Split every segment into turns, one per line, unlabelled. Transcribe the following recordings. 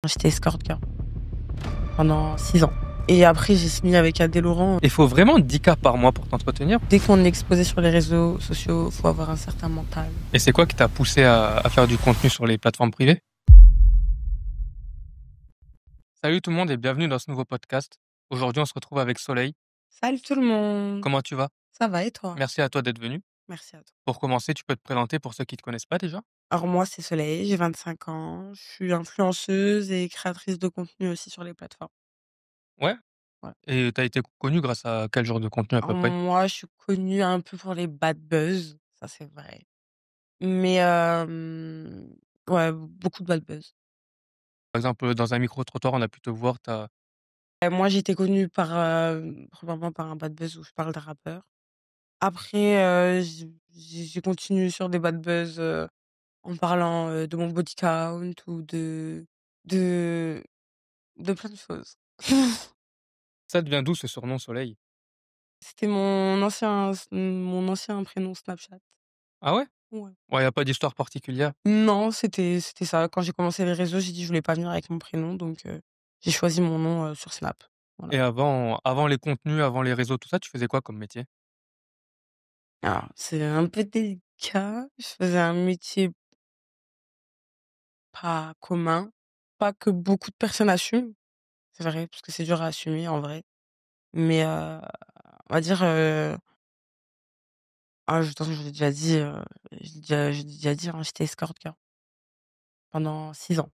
J'étais escort girl pendant 6 ans et après j'ai signé avec Adé Laurent.
Il faut vraiment 10 K par mois pour t'entretenir?
Dès qu'on est exposé sur les réseaux sociaux, faut avoir un certain mental.
Et c'est quoi qui t'a poussé à faire du contenu sur les plateformes privées? Salut tout le monde et bienvenue dans ce nouveau podcast. Aujourd'hui, on se retrouve avec Soleil.
Salut tout le monde,
Comment tu vas?
ça va et toi?
Merci à toi d'être venu.
Merci à toi.
Pour commencer, tu peux te présenter pour ceux qui te connaissent pas déjà?
Alors moi c'est Soleil, j'ai 25 ans, je suis influenceuse et créatrice de contenu aussi sur les plateformes.
Ouais.
Ouais.
Et t'as été connue grâce à quel genre de contenu à
Alors
peu près?
moi je suis connue un peu pour les bad buzz, ça c'est vrai. Mais ouais, beaucoup de bad buzz.
Par exemple, dans un micro-trottoir, on a pu te voir,
Moi j'ai été connue par, premièrement par un bad buzz où je parle d'un rappeur. Après, j'ai continué sur des bad buzz, en parlant, de mon body count ou de de plein de choses.
ça devient d'où ce surnom Soleil?
C'était mon ancien prénom Snapchat.
Ah ouais?
Ouais.
Ouais, y a pas d'histoire particulière.
Non, c'était ça. Quand j'ai commencé les réseaux, j'ai dit: «Je voulais pas venir avec mon prénom», donc j'ai choisi mon nom, sur Snap. Voilà.
Et avant les contenus, avant les réseaux, tout ça, tu faisais quoi comme métier?
Alors, c'est un peu délicat. Je faisais un métier pas commun, pas que beaucoup de personnes assument. C'est vrai, parce que c'est dur à assumer en vrai. Mais on va dire, ah je de toute façon je l'ai déjà dit, j'ai déjà dit, hein, j'étais escort girl pendant 6 ans.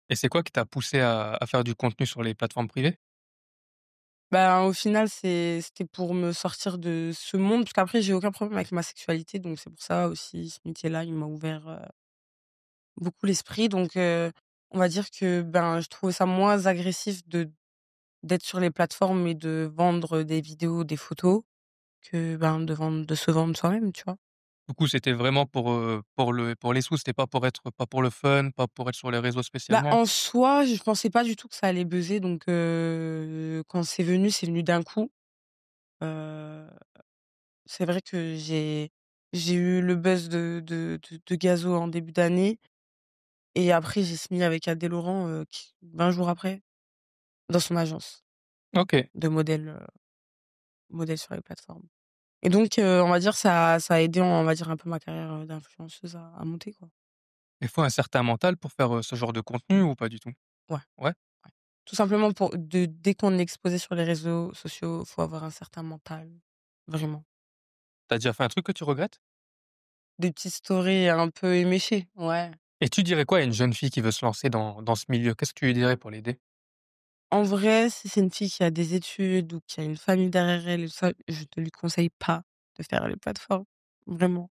Et c'est quoi qui t'a poussé à faire du contenu sur les plateformes privées?
Bah, au final, c'était pour me sortir de ce monde, parce qu'après j'ai aucun problème avec ma sexualité, donc c'est pour ça aussi ce métier-là, il m'a ouvert, beaucoup l'esprit. Donc on va dire que, ben, je trouvais ça moins agressif d'être sur les plateformes et de vendre des vidéos, des photos que, ben, de se vendre soi-même, tu vois?
Du coup, c'était vraiment pour les sous, c'était pas pour le fun, pas pour être sur les réseaux
Bah,
spécialement?
en soi, je pensais pas du tout que ça allait buzzer, donc quand c'est venu d'un coup. Heu, c'est vrai que j'ai eu le buzz de Gazo en début d'année et après j'ai signé avec Adé Laurent, qui 20 jours après, dans son agence
OK.
de modèle sur les plateformes. Et donc on va dire ça a aidé, on va dire, un peu ma carrière, d'influenceuse à monter, quoi.
Il faut un certain mental pour faire, ce genre de contenu ou pas du tout?
Ouais,
Ouais?
ouais. Tout simplement dès qu'on est exposé sur les réseaux sociaux, faut avoir un certain mental, vraiment.
Tu as déjà fait un truc que tu regrettes?
Des petites stories un peu éméchées, ouais.
Et tu dirais quoi à une jeune fille qui veut se lancer dans ce milieu? Qu'est-ce que tu lui dirais pour l'aider?
En vrai, si c'est une fille qui a des études ou qui a une famille derrière elle et tout ça, je ne lui conseille pas de faire les plateformes, vraiment.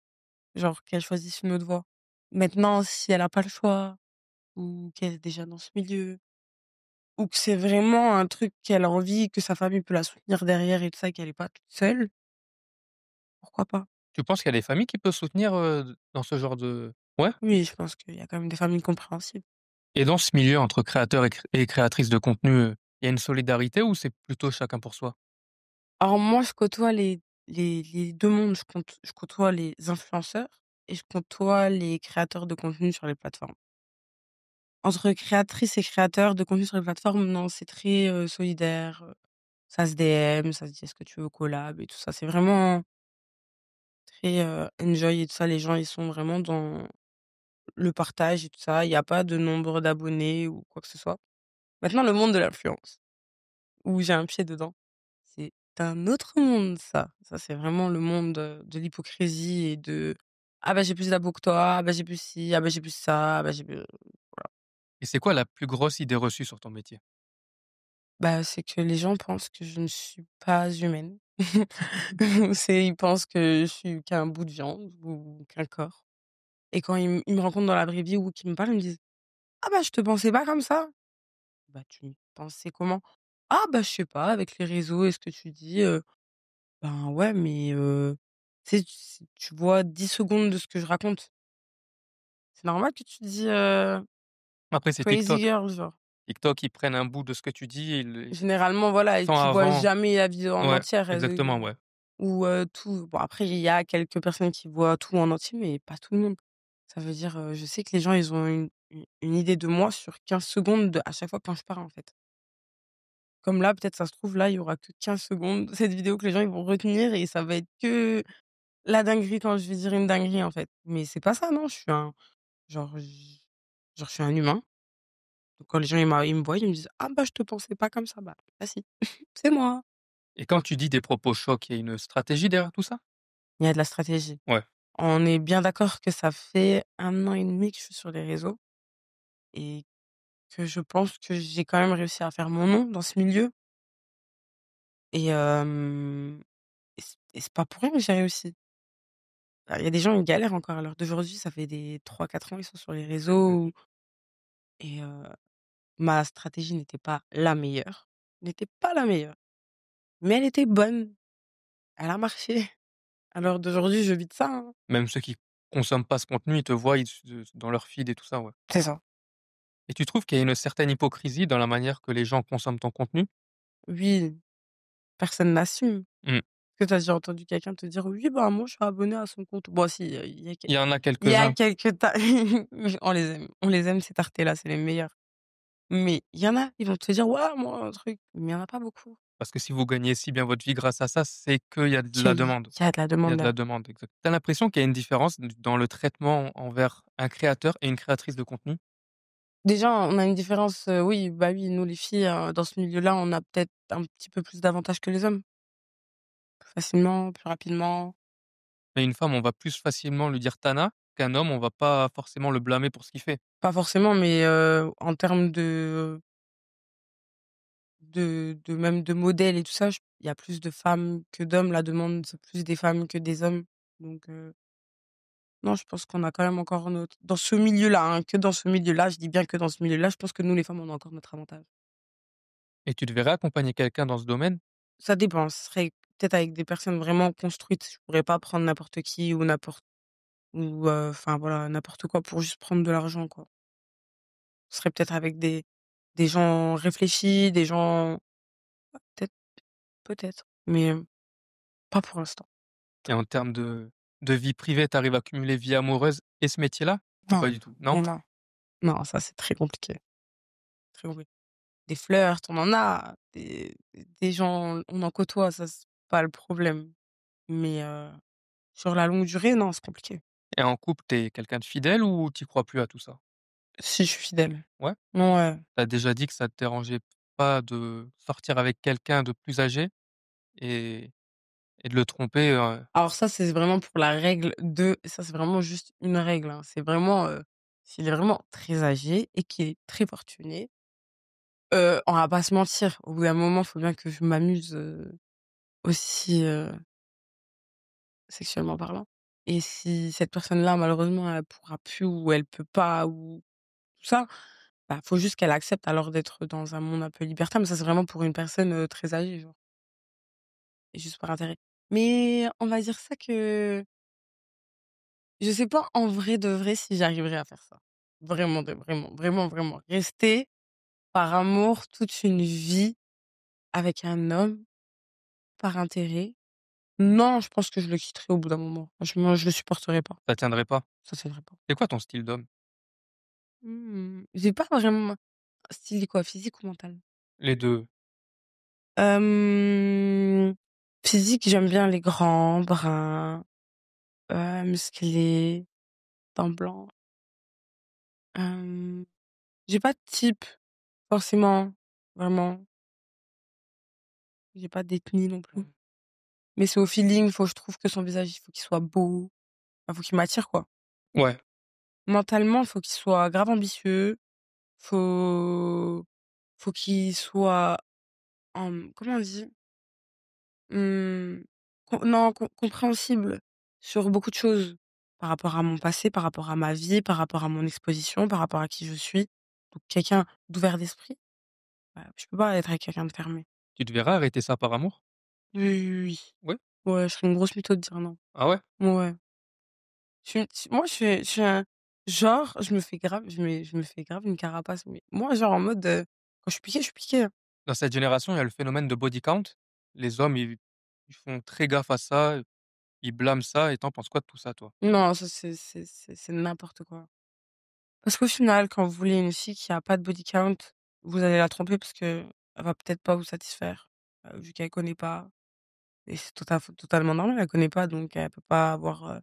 Genre qu'elle choisisse une autre voie. Maintenant, si elle a pas le choix ou qu'elle est déjà dans ce milieu ou que c'est vraiment un truc qu'elle a envie, que sa famille peut la soutenir derrière et tout ça, qu'elle est pas toute seule, pourquoi pas?
Tu penses qu'il y a des familles qui peuvent soutenir, dans ce genre de ouais?
Oui, je pense qu'il y a quand même des familles compréhensibles.
Et dans ce milieu entre créateurs et créatrices de contenu, il y a une solidarité ou c'est plutôt chacun pour soi?
Alors moi, je côtoie les 2 mondes. Je côtoie les influenceurs et je côtoie les créateurs de contenu sur les plateformes. Entre créatrices et créateurs de contenu sur les plateformes, non, c'est très, solidaire, ça se DM, ça se dit: «Est-ce que tu veux collab?» et tout ça. C'est vraiment très, enjoy et tout ça. Les gens, ils sont vraiment dans le partage et tout ça. Il y a pas de nombre d'abonnés ou quoi que ce soit. Maintenant, le monde de l'influence, où j'ai un pied dedans, c'est un autre monde ça. Ça, c'est vraiment le monde, de l'hypocrisie et de: «Ah bah, j'ai plus d'abos que toi, ah bah, j'ai plus ci, ah bah, j'ai plus ça, ah bah, j'ai plus» voilà.
Et c'est quoi la plus grosse idée reçue sur ton métier?
Bah, c'est que les gens pensent que je ne suis pas humaine. Ils pensent que je suis qu'un bout de viande ou qu'un corps. Et quand ils me rencontrent dans la vraie vie ou qu'ils me parlent, ils me disent: «Ah bah, je te pensais pas comme ça». «Bah, tu me pensais comment?» «Ah bah, je sais pas, avec les réseaux et ce que tu dis, ben, ouais, mais tu sais, tu vois 10 secondes de ce que je raconte. C'est normal que tu te dis,
Après c'est
crazy
TikTok.
girl, genre».
TikTok, ils prennent un bout de ce que tu dis et
Généralement, voilà, et
sans
tu vois
avant
jamais la vidéo en
ouais,
entière,
exactement, ouais.
ou tout. Bon, après, il y a quelques personnes qui voient tout en entier, mais pas tout le monde. Ça veut dire, je sais que les gens, ils ont une une idée de moi sur 15 secondes à chaque fois quand je parle, en fait. Comme là, peut-être ça se trouve, là, il y aura que 15 secondes, cette vidéo que les gens ils vont retenir et ça va être que la dinguerie quand je vais dire une dinguerie, en fait. Mais c'est pas ça, non, je suis un genre j genre je suis un humain. Donc quand les gens ils me voient, ils me disent: «Ah bah, je te pensais pas comme ça». Bah si, c'est moi.
Et quand tu dis des propos chocs, il y a une stratégie derrière tout ça?
Il y a de la stratégie.
Ouais.
On est bien d'accord que ça fait 1 an et demi que je suis sur les réseaux et que je pense que j'ai quand même réussi à faire mon nom dans ce milieu et c'est pas pour rien que j'ai réussi. Il y a des gens, ils galèrent encore à l'heure d'aujourd'hui, ça fait des 3 4 ans, ils sont sur les réseaux et ma stratégie n'était pas la meilleure, n'était pas la meilleure, mais elle était bonne, elle a marché. À l'heure d'aujourd'hui, je vis de ça, hein.
Même ceux qui consomment pas ce contenu, ils te voient, dans leur feed et tout ça, ouais.
C'est ça.
Et tu trouves qu'il y a une certaine hypocrisie dans la manière que les gens consomment ton contenu?
Oui, personne n'assume.
Mmh.
Est-ce que tu as déjà entendu quelqu'un te dire: «Oui, bah, moi, je suis abonné à son compte». Bon si,
Il y en a
il y a
quelques-uns,
quelques ta on les aime ces tartés-là, c'est les meilleurs. Mais il y en a, ils vont te dire: «Ouais, moi, un truc», mais il y en a pas beaucoup.
parce que si vous gagnez si bien votre vie grâce à ça, c'est qu'il y a de la
Qu'il
demande.
y a de la
Il y a
demande
de la demande, exact. Tu as l'impression qu'il y a une différence dans le traitement envers un créateur et une créatrice de contenu?
déjà, on a une différence, oui, bah, oui, nous les filles, dans ce milieu-là, on a peut-être un petit peu plus d'avantages que les hommes. Plus facilement, plus rapidement.
Mais une femme, on va plus facilement lui dire «Tana» qu'un homme, on va pas forcément le blâmer pour ce qu'il fait.
Pas forcément, mais en termes de même de modèles et tout ça, il y a plus de femmes que d'hommes. La demande, c'est plus des femmes que des hommes. Donc non, je pense qu'on a quand même encore notre dans ce milieu-là, hein, que dans ce milieu-là, je dis bien que dans ce milieu-là, je pense que nous les femmes, on a encore notre avantage.
Et tu devrais accompagner quelqu'un dans ce domaine?
Ça dépend, ce serait peut-être avec des personnes vraiment construites. Je pourrais pas prendre n'importe qui ou n'importe ou enfin voilà, n'importe quoi pour juste prendre de l'argent, quoi. Ce serait peut-être avec des gens réfléchis, des gens peut-être peut-être, mais pas pour l'instant.
Et en termes de vie privée, tu arrives à cumuler vie amoureuse et ce métier-là? Ou
Non,
pas du tout? Non?
non, non, ça c'est très compliqué, très compliqué. Des flirts, on en a, des gens, on en côtoie, ça c'est pas le problème, mais sur la longue durée, non, c'est compliqué.
Et en couple, tu es quelqu'un de fidèle ou tu crois plus à tout ça?
Si, je suis fidèle.
Ouais?
Ouais.
Tu as déjà dit que ça te dérangeait pas de sortir avec quelqu'un de plus âgé et de le tromper,
Alors ça, c'est vraiment pour la règle de ça, c'est vraiment juste une règle, hein. C'est vraiment, s'il est vraiment très âgé et qu'il est très fortuné, on va pas se mentir, au bout d'un moment, il faut bien que je m'amuse, aussi, sexuellement parlant et si cette personne-là, malheureusement, elle pourra plus ou elle peut pas ou tout ça, bah, faut juste qu'elle accepte alors d'être dans un monde un peu libertin, mais ça, c'est vraiment pour une personne, très âgée, genre et juste par intérêt. Mais on va dire ça que je sais pas en vrai de vrai si j'arriverai à faire ça. Vraiment de vraiment, vraiment, vraiment. Rester par amour toute une vie avec un homme, par intérêt. Non, je pense que je le quitterai au bout d'un moment. Franchement, je le supporterai pas.
ça tiendrait pas?
Ça, c'est vrai pas.
C'est quoi ton style d'homme?
J'ai pas vraiment style quoi, physique ou mental?
Les 2.
Hem, physique, j'aime bien les grands, bruns, musclés, dents blancs. Hem, j'ai pas de type forcément, vraiment. J'ai pas d'ethnie non plus. Mais c'est au feeling, faut je trouve que son visage, il faut qu'il soit beau, faut qu'il m'attire, quoi.
Ouais.
Mentalement, il faut qu'il soit grave ambitieux, faut faut qu'il soit, comment on dit? Mmh, non, compréhensible sur beaucoup de choses. Par rapport à mon passé, par rapport à ma vie, par rapport à mon exposition, par rapport à qui je suis. Donc quelqu'un d'ouvert d'esprit. Je peux pas être avec quelqu'un de fermé.
Tu te verrais arrêter ça par amour?
Oui, oui, oui.
Ouais?
Ouais, je serais une grosse mytho de dire non.
Ah ouais?
Ouais. Moi, je suis un genre, je me fais grave une carapace, mais moi, genre, en mode, quand je suis piquée, hein.
Dans cette génération, il y a le phénomène de body count. Les hommes, ils font très gaffe à ça, ils blâment ça et tu en penses quoi de tout ça, toi?
Non, ça, c'est n'importe quoi. Parce qu'au final, quand vous voulez une fille qui a pas de body count, vous allez la tromper parce qu'elle va peut-être pas vous satisfaire, vu qu'elle connaît pas et c'est totalement normal, elle connaît pas donc elle peut pas avoir,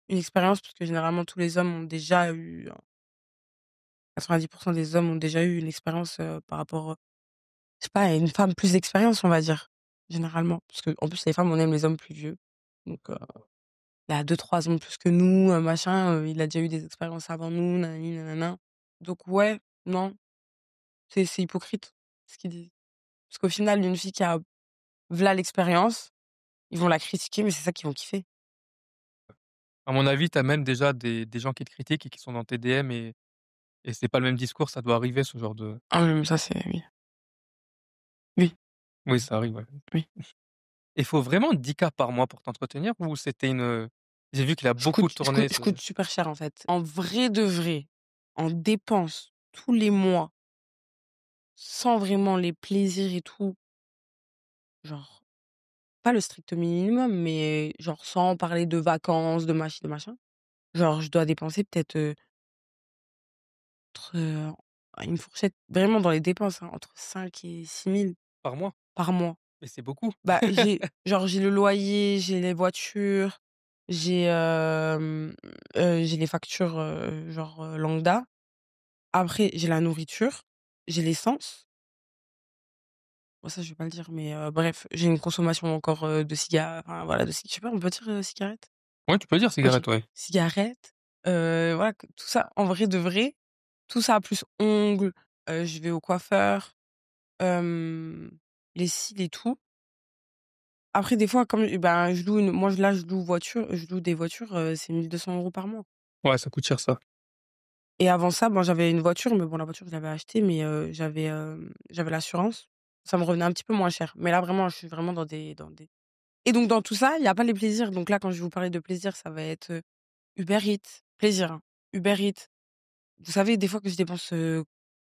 une expérience parce que généralement tous les hommes ont déjà eu 90 des hommes ont déjà eu une expérience, par rapport, je sais pas, à une femme plus d'expérience, on va dire, généralement. Parce qu'en plus les femmes, on aime les hommes plus vieux donc il a 2-3 ans de plus que nous, machin, il a déjà eu des expériences avant nous, nanani nanana. Donc ouais, non, c'est hypocrite ce qu'ils disent. Parce qu'au final, une fille qui a v'là l'expérience, ils vont la critiquer, mais c'est ça qu'ils vont kiffer.
À mon avis, tu as même déjà des gens qui te critiquent et qui sont dans tes DM et c'est pas le même discours, ça doit arriver ce genre de
Ah oui, mais ça c'est oui. Oui,
oui, ça arrive, ouais.
oui.
Il faut vraiment 10 K par mois pour t'entretenir ou c'était j'ai vu qu'il a beaucoup tourné
Je
ce
coûte super cher, en fait. En vrai de vrai, en dépenses tous les mois, sans vraiment les plaisirs et tout, genre, pas le strict minimum, mais genre sans parler de vacances, de machin, genre je dois dépenser peut-être, entre, une fourchette vraiment dans les dépenses, hein, entre 5 et 6 000
par mois?
par mois.
Mais c'est beaucoup.
Bah, j'ai le loyer, j'ai les voitures, j'ai les factures, genre, lambda. Après, j'ai la nourriture, j'ai l'essence. Bon ça, je vais pas le dire, mais bref, j'ai une consommation encore, de enfin voilà, je sais pas, on peut dire, cigarette?
Ouais, tu peux dire
OK.
cigarette, ouais.
Cigarette, voilà, que tout ça, en vrai de vrai, tout ça plus ongles, je vais au coiffeur, hem, les cils et tout. Après des fois, comme, ben, je loue une moi, je loue voiture, je loue des voitures, c'est 1 200 € par mois.
Ouais, ça coûte cher ça.
Et avant ça, bon, j'avais une voiture, mais bon, la voiture, je l'avais achetée, mais j'avais l'assurance. Ça me revenait un petit peu moins cher. Mais là, vraiment, je suis vraiment dans des et donc dans tout ça, il y a pas les plaisirs. Donc là, quand je vais vous parler de plaisir, ça va être, Uber Eats, plaisir, hein. Uber Eats. Vous savez, des fois que je dépense,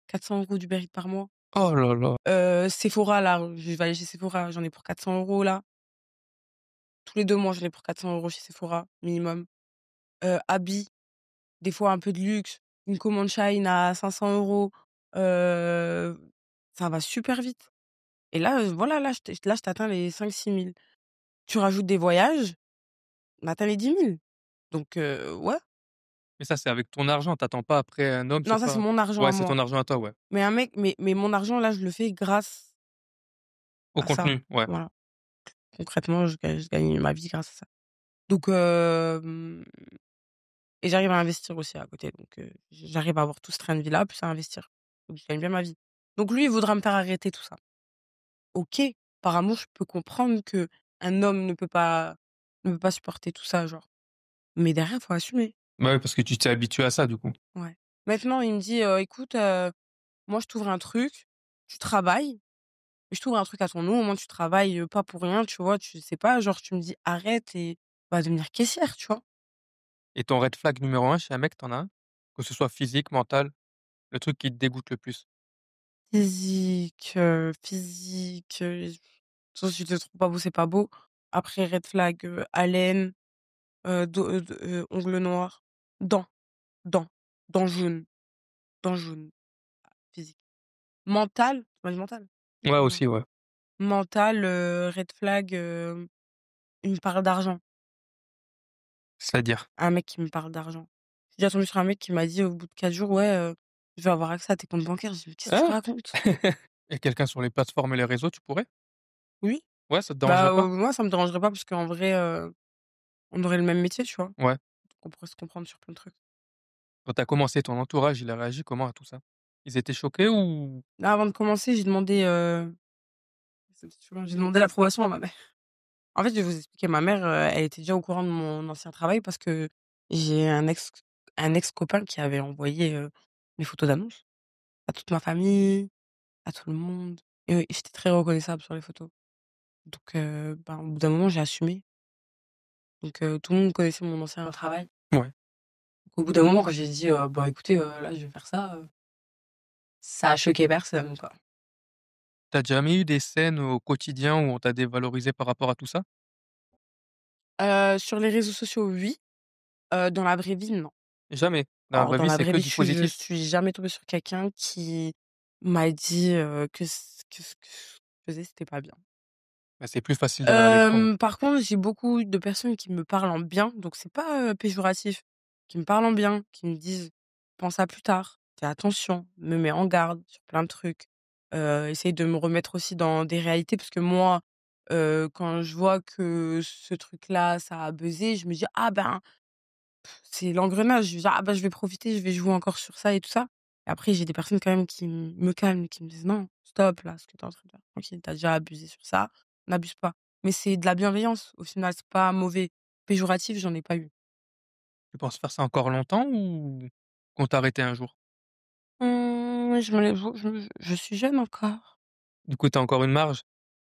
400 € d'Uber Eats par mois.
Oh là là!
Sephora, là, je vais aller chez Sephora, j'en ai pour 400 € là. Tous les 2 mois, j'en ai pour 400 € chez Sephora, minimum. Habits, des fois un peu de luxe, une commande Shein à 500 €, ça va super vite et là, voilà, là, je t'atteins les 5 6 000. Tu rajoutes des voyages, on atteint les 10 000 donc ouais.
Mais ça, c'est avec ton argent, tu attends pas après un homme,
Non,
c'est
ça, c'est
pas
mon argent à
ouais, c'est
moi.
ton argent à toi, ouais.
Mais un mec mais mon argent, là, je le fais grâce
Au
à ça.
contenu, ouais.
Voilà. Concrètement, je gagne ma vie grâce à ça. Donc et j'arrive à investir aussi à côté donc j'arrive à avoir tout ce train de vie-là, plus à investir. Donc je gagne bien ma vie. Donc lui, il voudra me faire arrêter tout ça. OK, par amour, je peux comprendre que un homme ne peut pas supporter tout ça, genre. Mais derrière, faut assumer.
Bah, oui, parce que tu t'es habitué à ça, du coup.
Ouais. Maintenant, il me dit: «Écoute, moi, je t'ouvre un truc, tu travailles, je t'ouvre un truc à ton nom, au moins tu travailles, pas pour rien, tu vois? Tu sais pas, genre, tu me dis: "Arrête" et va devenir caissière", tu vois?
Et ton red flag numéro un chez un mec, tu en as un? Que ce soit physique, mental, le truc qui te dégoûte le plus?
Physique, soit si tu te trouves pas beau, c'est pas beau. Après red flag, haleine, ongles noirs, dents, dents, dents jaunes, dents jaunes, physique. Mental, tu m'as dit mental?
Ouais,
Non.
aussi, ouais.
Mental, red flag, il me parle d'argent.
C'est-à-dire?
Un mec qui me parle d'argent. J'ai déjà tombé sur un mec qui m'a dit au bout de 4 jours: «Ouais, je vais avoir accès à tes comptes bancaires». J'ai dit: «Mais qu'est-ce que tu
Ah!
racontes?»
Et quelqu'un sur les plateformes et les réseaux, tu pourrais?
«Oui».
Ouais, ça te dérangerait
Bah,
pas?
moi ça me dérangerait pas parce qu'en vrai, on aurait le même métier, tu vois?
Ouais.
Donc on pourrait se comprendre sur plein de trucs.
Quand tu as commencé, ton entourage, il a réagi comment à tout ça? Ils étaient choqués ou
Là, avant de commencer, j'ai demandé l'approbation à ma mère. En fait, je vais vous expliquer, ma mère, elle était déjà au courant de mon ancien travail parce que j'ai un ex-copain qui avait envoyé, mes photos d'annonce à toute ma famille, à tout le monde et oui, j'étais très reconnaissable sur les photos. Donc ben, au bout d'un moment, j'ai assumé. Donc tout le monde connaissait mon ancien travail.
ouais.
Donc au bout d'un moment, quand j'ai dit: «Bah, écoutez, là, je vais faire ça», ça a choqué personne, quoi.
Tu jamais eu des scènes au quotidien où on t'a dévalorisé par rapport à tout ça?
Sur les réseaux sociaux, oui, dans la vraie vie, non.
Jamais? Dans la vraie
Dans
vie,
la
c'est
vraie
que
vie,
du
je
positif?
suis jamais tombée sur quelqu'un qui m'a dit, que ce que je faisais, c'était pas bien.
Bah, c'est plus facile derrière l'écran.
Par contre, j'ai beaucoup de personnes qui me parlent en bien, donc c'est pas, péjoratif, qui me parlent en bien, qui me disent: «Pense à plus tard, fais attention», me met en garde sur plein de trucs, essaye de me remettre aussi dans des réalités parce que moi, quand je vois que ce truc-là, ça a buzzé, je me dis: «Ah ben, c'est l'engrenage». Je vais dire: «Ah bah, je vais profiter, je vais jouer encore sur ça et tout ça». Et après, j'ai des personnes quand même qui me calment, qui me disent: «Non, stop là, ce que tu es en train de faire. Tranquille, tu as déjà abusé sur ça, n'abuse pas». Mais c'est de la bienveillance au final, c'est pas mauvais. Péjoratif, j'en ai pas eu.
Tu penses faire ça encore longtemps ou comptes t'arrêter un jour?
Je me lève je suis jeune encore,
Du coup, tu as encore une marge?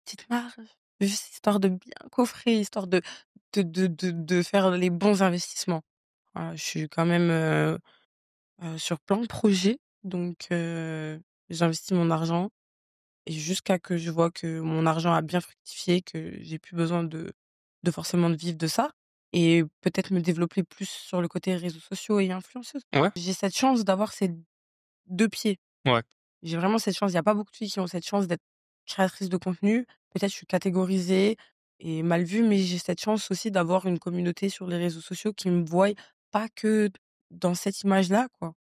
petite marge, juste histoire de bien coffrer, histoire de faire les bons investissements. Voilà, je suis quand même, sur plein de projets, donc j'investis mon argent. Et jusqu'à que je vois que mon argent a bien fructifié, que j'ai plus besoin de forcément de vivre de ça et peut-être me développer plus sur le côté réseaux sociaux et influenceuse.
Ouais?
J'ai cette chance d'avoir ces 2 pieds.
Ouais.
J'ai vraiment cette chance. Il y a pas beaucoup de filles qui ont cette chance d'être créatrice de contenu. Peut-être je suis catégorisée et mal vue, mais j'ai cette chance aussi d'avoir une communauté sur les réseaux sociaux qui me voient pas que dans cette image-là, quoi.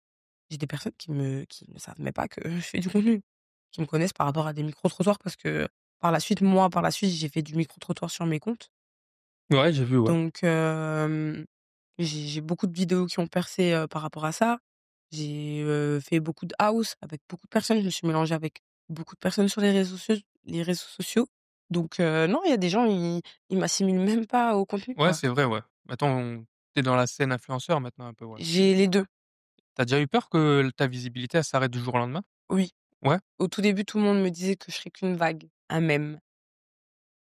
J'ai des personnes qui ne savent même pas que je fais du contenu, qui me connaissent par rapport à des micro-trottoirs parce que par la suite, j'ai fait du micro-trottoir sur mes comptes.
Ouais, j'ai vu, ouais.
Donc j'ai beaucoup de vidéos qui ont percé, par rapport à ça. J'ai, fait beaucoup de house avec beaucoup de personnes. Je me suis mélangée avec beaucoup de personnes sur les réseaux sociaux. Donc non, il y a des gens, ils m'assimilent même pas au contenu,
Ouais,
quoi.
c'est vrai, ouais. Maintenant, tu es dans la scène influenceur maintenant un peu, ouais.
J'ai les 2.
Tu as déjà eu peur que ta visibilité, elle s'arrête du jour au lendemain?
Oui.
Ouais?
Au tout début, tout le monde me disait que je serais qu'une vague, un mème.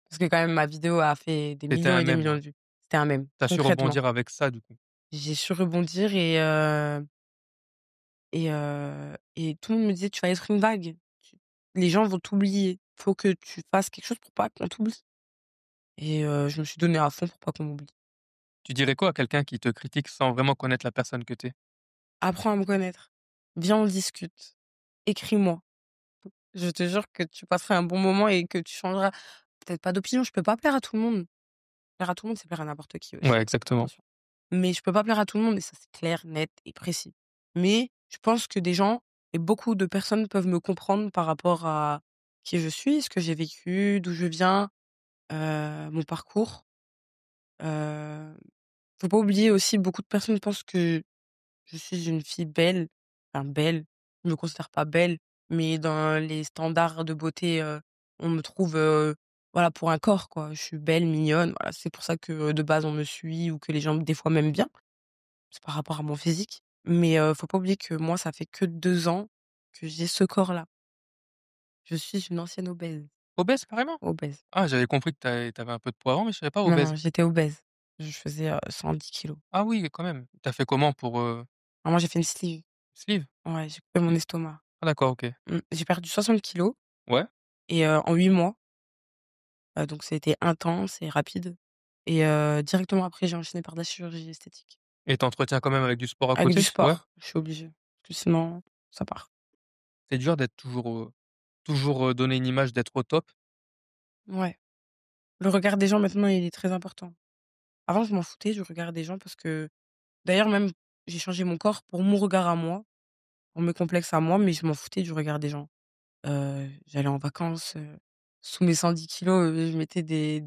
Parce que quand même ma vidéo a fait des
Tu
millions
un
et des
mème,
millions
ouais.
de vues. C'était un mème,
Tu as su
concrètement.
rebondir avec ça, du coup?
J'ai su rebondir et tout le monde me disait: «Tu vas être une vague. Tu Les gens vont t'oublier. Faut que tu fasses quelque chose pour pas qu'on t'oublie». Et je me suis donnée à fond pour pas qu'on m'oublie.
Tu dirais quoi à quelqu'un qui te critique sans vraiment connaître la personne que tu es?
Apprends à me connaître. Viens, on discute. Écris-moi. Je te jure que tu passeras un bon moment et que tu changeras peut-être pas d'opinion, je peux pas plaire à tout le monde. Plaire à tout le monde, c'est plaire à n'importe qui aussi.
Ouais, exactement.
Attention. Mais je peux pas plaire à tout le monde et ça, c'est clair, net et précis. Mais je pense que des gens et beaucoup de personnes peuvent me comprendre par rapport à qui je suis, ce que j'ai vécu, d'où je viens, mon parcours. Heu, Faut pas oublier aussi, beaucoup de personnes pensent que je suis une fille belle, enfin belle, je me considère pas belle, mais dans les standards de beauté, on me trouve, voilà, pour un corps, quoi. Je suis belle, mignonne, voilà, c'est pour ça que, de base, on me suit ou que les gens, des fois, m'aiment bien. C'est par rapport à mon physique. Mais faut pas oublier que moi, ça fait que 2 ans que j'ai ce corps-là. Je suis une ancienne obèse,
Obèse, carrément?
obèse.
Ah, j'avais compris que tu avais un peu de poids avant, mais je savais pas
Non,
obèse.
non, j'étais obèse. Je faisais, 110 kilogrammes.
Ah oui, quand même. Tu as fait comment pour,
Alors moi, j'ai fait une sleeve.
sleeve?
Ouais, j'ai coupé mon estomac.
Ah d'accord, OK.
J'ai perdu 60 kilogrammes
Ouais?
et en 8 mois, donc c'était intense et rapide et directement après, j'ai enchaîné par de la chirurgie esthétique.
Et tu entretiens quand même avec du sport à
Avec du
côté? Ouais?
sport, je suis obligée, parce que sinon ça part.
C'est dur d'être toujours, donner une image d'être au top?
Ouais. Le regard des gens maintenant, il est très important. Avant, je m'en foutais du regard des gens parce que d'ailleurs même, j'ai changé mon corps pour mon regard à moi, pour mes complexes à moi, mais je m'en foutais du regard des gens. J'allais en vacances, sous mes 110 kilogrammes, je mettais des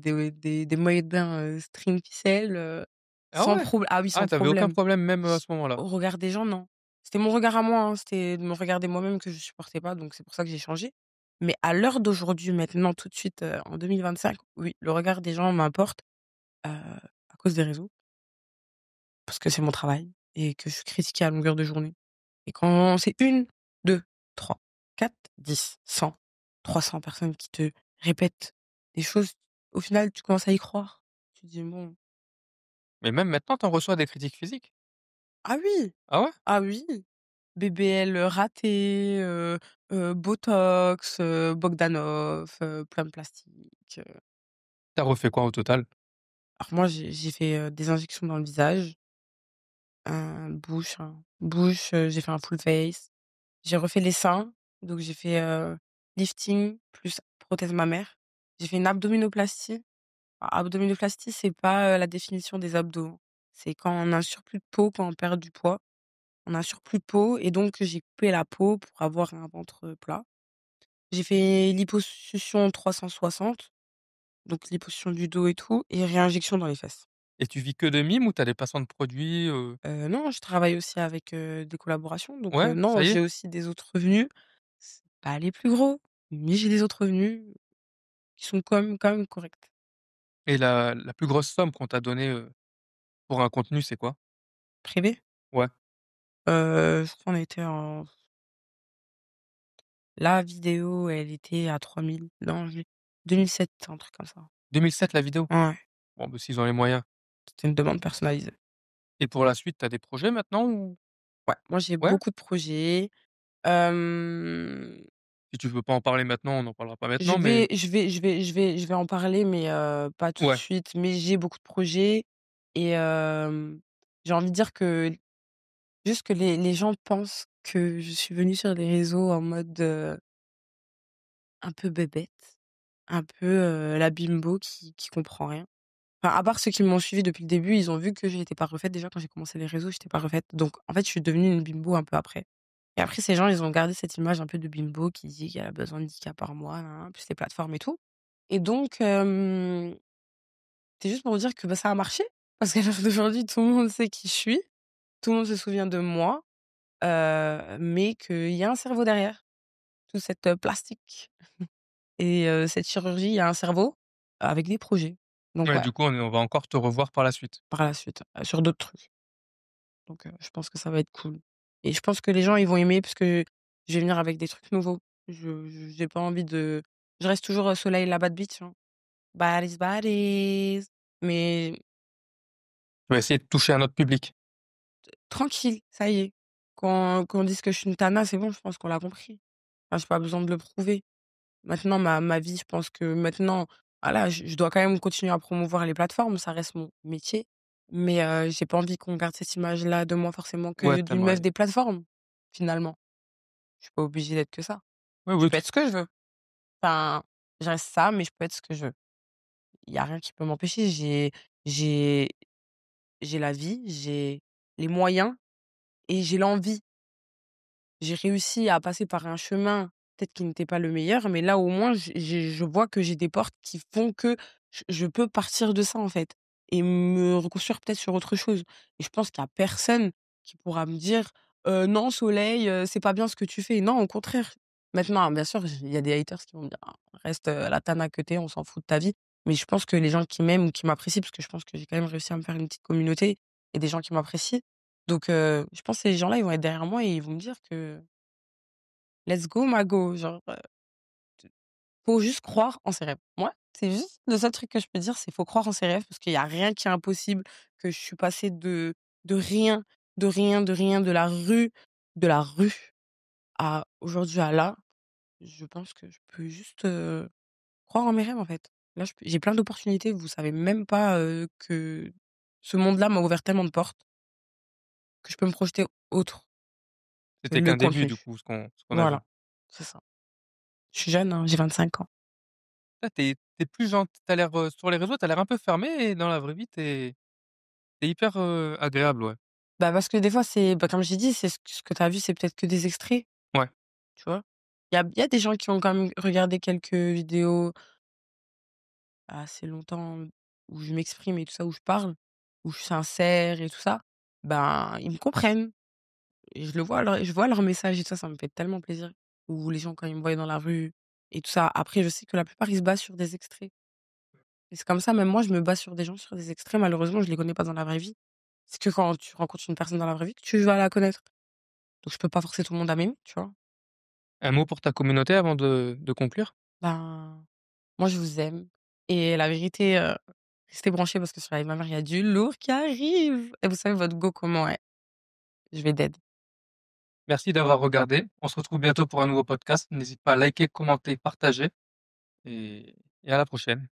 maillots de bain, string ficelle,
Ah
sans
ouais?
problème. Ah oui,
Ah,
sans
tu avais aucun
problème.
problème même, à ce moment-là?
Au regard des gens, non. C'était mon regard à moi, hein, c'était de me regarder moi-même que je supportais pas, donc c'est pour ça que j'ai changé. Mais à l'heure d'aujourd'hui, maintenant, tout de suite, en 2025, oui, le regard des gens m'importe, à cause des réseaux, parce que c'est mon travail et que je suis critiquée à longueur de journée. Et quand c'est une, deux, trois, quatre, 10, 100, 300 personnes qui te répètent des choses, au final, tu commences à y croire. Tu te dis: «Bon».
Mais même maintenant, tu en reçois des critiques physiques?
Ah oui!
Ah ouais?
Ah oui! BBL, raté, botox, Bogdanov, plein de plastique,
Tu as refait quoi au total?
Alors moi, j'ai fait, des injections dans le visage, bouche, hein, bouche, j'ai fait un full face. J'ai refait les seins, donc j'ai fait, lifting plus prothèse mammaire. J'ai fait une abdominoplastie. Abdominoplastie, c'est pas, la définition des abdos, hein. C'est quand on a un surplus de peau, quand on perd du poids. On a un surplus de peau et donc j'ai coupé la peau pour avoir un ventre, plat. J'ai fait liposuction 360, donc liposuction du dos et tout et réinjection dans les fesses.
Et tu vis que de mimes ou tu as des placements de produits,
Non, je travaille aussi avec, des collaborations donc
Ouais,
non,
ça y est?
j'ai aussi des autres revenus. C'est pas les plus gros, mais j'ai des autres revenus qui sont quand même corrects.
Et la plus grosse somme qu'on t'a donnée, pour un contenu, c'est quoi?
Privé,
Ouais,
je crois on était en la vidéo, elle était à 3 000 non, j'ai 2 700, un truc comme ça.
2 700 la vidéo?
Ouais,
Bon, bah, s'ils ont les moyens.
c'était une demande personnalisée.
Et pour la suite, tu as des projets maintenant ou
Ouais, moi j'ai
ouais?
beaucoup de projets. Hem,
Si tu veux pas en parler maintenant, on n'en parlera pas
je
maintenant, mais
vais je vais je vais je vais je vais en parler, mais pas tout de
ouais.
suite. Mais j'ai beaucoup de projets et j'ai envie de dire que juste que les gens pensent que je suis venue sur les réseaux en mode, un peu bébête, un peu, la bimbo qui comprend rien. Enfin, à part ceux qui m'ont suivie depuis le début, ils ont vu que j'étais pas refaite. Déjà, quand j'ai commencé les réseaux, j'étais pas refaite. Donc, en fait, je suis devenue une bimbo un peu après. Et après, ces gens, ils ont gardé cette image un peu de bimbo qui dit qu'elle a besoin de 10 K par mois, nin nin, plus les plateformes et tout. Et donc, c'est juste pour vous dire que, bah, ça a marché. Parce qu'à l'heure d'aujourd'hui, tout le monde sait qui je suis. Tout le monde se souvient de moi, mais qu'il y a un cerveau derrière. Tout cette, plastique et cette chirurgie, il y a un cerveau avec des projets. Donc
Ouais,
ouais,
du coup, on va encore te revoir par la suite.
par la suite, sur d'autres trucs. Donc je pense que ça va être cool et je pense que les gens, ils vont aimer parce que je vais venir avec des trucs nouveaux. Je j'ai pas envie de je reste toujours, Soleil la bad bitch, hein. Baddies, baddies, mais
Tu vas essayer de toucher un autre public.
tranquille, ça y est. Qu'on dise que je suis une tana, c'est bon, je pense qu'on l'a compris. Enfin, j'ai pas besoin de le prouver. Maintenant ma vie, je pense que maintenant, voilà, je dois quand même continuer à promouvoir les plateformes, ça reste mon métier, mais j'ai pas envie qu'on garde cette image-là de moi forcément
Ouais,
que
tu
d'une meuf
aimerais
des plateformes, finalement. Je suis pas obligée d'être que ça.
oui,
Je
oui,
peux être ce que je veux. Enfin, je reste ça, mais je peux être ce que je veux. Il y a rien qui peut m'empêcher. J'ai j'ai la vie, j'ai les moyens et j'ai l'envie. J'ai réussi à passer par un chemin, peut-être qui n'était pas le meilleur, mais là, au moins, je vois que j'ai des portes qui font que je peux partir de ça, en fait et me reconstruire peut-être sur autre chose et je pense qu'il y a personne qui pourra me dire: «Non, Soleil, c'est pas bien ce que tu fais». Non, au contraire. Maintenant, bien sûr, il y a des haters qui vont me dire: «Ah, reste, la tana que tu on s'en fout de ta vie». Mais je pense que les gens qui m'aiment ou qui m'apprécient, parce que je pense que j'ai quand même réussi à me faire une petite communauté et des gens qui m'apprécient, donc je pense que ces gens-là, ils vont être derrière moi et ils vont me dire que: «Let's go Mago», genre, faut juste croire en ses rêves. Moi, c'est juste le seul truc que je peux dire, c'est faut croire en ses rêves parce qu'il y a rien qui est impossible, que je suis passée de rien, de rien, de rien, de la rue à aujourd'hui à là. Je pense que je peux juste, croire en mes rêves, en fait. Là, j'ai plein d'opportunités, vous savez même pas, que ce monde-là m'a ouvert tellement de portes que je peux me projeter autre que
c'était
le
qu'un début du
contenu.
coup, ce qu'on a vu.
Voilà, c'est ça. Je suis jeune, hein, j'ai 25 ans.
Ah, tu es plus gent tu as l'air, sur les réseaux, tu as l'air un peu fermé et dans la vraie vie, tu es hyper, agréable, ouais.
Bah, parce que des fois, comme j'ai dit, c'est ce que tu as vu, c'est peut-être que des extraits,
Ouais.
tu vois? Il y a des gens qui ont quand même regardé quelques vidéos assez longtemps où je m'exprime et tout ça, où je parle, où je suis sincère et tout ça. Ben, ils me comprennent et je vois leurs messages et tout ça, ça me fait tellement plaisir. Ou les gens quand ils me voient dans la rue et tout ça. Après, je sais que la plupart, ils se basent sur des extraits et c'est comme ça, même moi, je me base sur des gens, sur des extraits. Malheureusement, je les connais pas dans la vraie vie. C'est que quand tu rencontres une personne dans la vraie vie que tu vas la connaître. Donc je peux pas forcer tout le monde à m'aimer, tu vois?
Un mot pour ta communauté avant de conclure?
Ben, moi je vous aime et la vérité, restez branchés parce que sur Live ma mère, il y a du lourd qui arrive et vous savez votre go comment est. Je vais dead.
Merci d'avoir regardé. On se retrouve bientôt pour un nouveau podcast. N'hésite pas à liker, commenter, partager et à la prochaine.